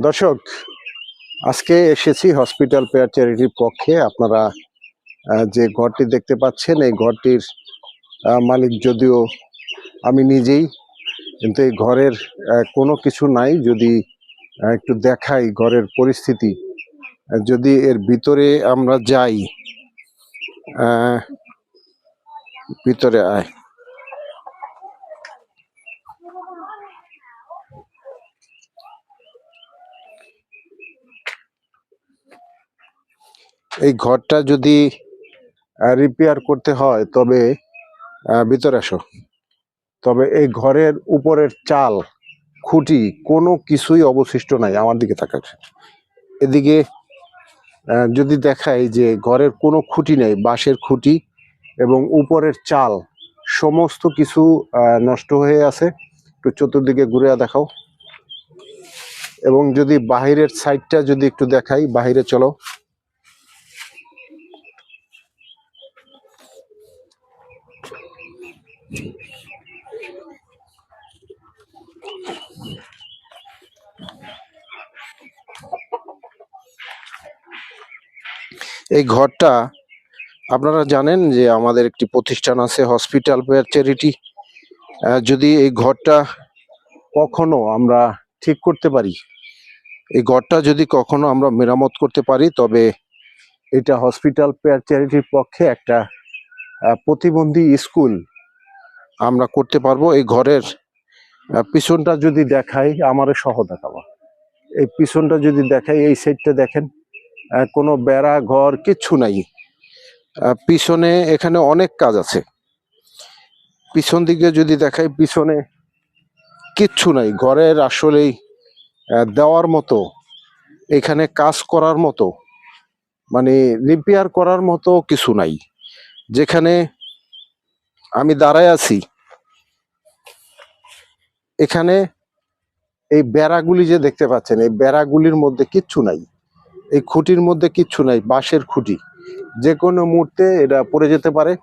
দর্শক, আজকে এসেছি হসপিটাল পেয়ার চ্যারিটির পক্ষে। আপনারা যে ঘরটি দেখতে পাচ্ছেন, এই ঘরটির মালিক যদিও আমি নিজেই, কিন্তু এই ঘরের কোনো কিছু নাই। যদি একটু দেখাই ঘরের পরিস্থিতি, যদি এর ভিতরে আমরা যাই, ভিতরে আয়। এই ঘরটা যদি রিপেয়ার করতে হয় তবে ভিতরে আসো। তবে এই ঘরের উপরের চাল, খুঁটি, কোনো কিছুই অবশিষ্ট নাই। আমার দিকে তাকাচ্ছে, এদিকে যদি দেখাই যে ঘরের কোনো খুঁটি নেই, বাঁশের খুঁটি এবং উপরের চাল সমস্ত কিছু নষ্ট হয়ে আছে। একটু চতুর্দিকে ঘুরে দেখাও। এবং যদি বাহিরের সাইডটা যদি একটু দেখাই, বাহিরে চলো। এই ঘরটা আপনারা জানেন যে আমাদের একটি প্রতিষ্ঠান আছে হসপিটাল পেয়ার চ্যারিটি। যদি এই ঘরটা কখনো আমরা ঠিক করতে পারি, এই ঘরটা যদি কখনো আমরা মেরামত করতে পারি, তবে এটা হসপিটাল পেয়ার চ্যারিটির পক্ষে একটা প্রতিবন্ধী স্কুল আমরা করতে পারবো। এই ঘরের পিছনটা যদি দেখাই, আমারে সহ দেখাবো। এই পিছনটা যদি দেখাই, এই সাইডটা দেখেন, কোনো বেড়া ঘর কিচ্ছু নাই। পিছনে এখানে অনেক কাজ আছে। পিছন দিকে যদি দেখাই, পিছনে কিচ্ছু নাই। ঘরের আসলেই দেওয়ার মতো, এখানে কাজ করার মতো, মানে রিপেয়ার করার মতো কিছু নাই। যেখানে আমি দাঁড়ায় আছি, এখানে এই বেড়াগুলি যে দেখতে পাচ্ছেন, এই বেড়াগুলির মধ্যে কিচ্ছু নাই। এই খুঁটির মধ্যে কিচ্ছু নাই, বাঁশের খুঁটি। যে কোনো মুহূর্তে এটা পড়ে যেতে পারে।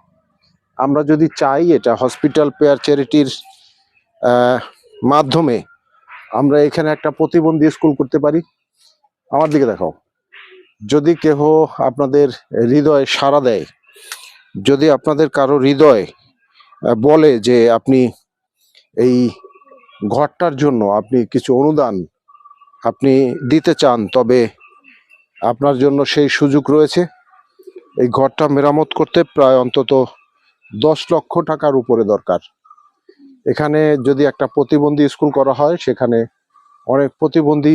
আমরা যদি চাই, এটা হসপিটাল পেয়ার চ্যারিটির মাধ্যমে আমরা এখানে একটা প্রতিবন্ধী স্কুল করতে পারি। আমার দিকে দেখাও। যদি কেহ আপনাদের হৃদয়ে সাড়া দেয়, যদি আপনাদের কারো হৃদয় বলে যে আপনি এই ঘরটার জন্য আপনি কিছু অনুদান আপনি দিতে চান, তবে আপনার জন্য সেই সুযোগ রয়েছে। এই ঘরটা মেরামত করতে প্রায় অন্তত 10 লক্ষ টাকার উপরে দরকার। এখানে যদি একটা প্রতিবন্ধী স্কুল করা হয়, সেখানে অনেক প্রতিবন্ধী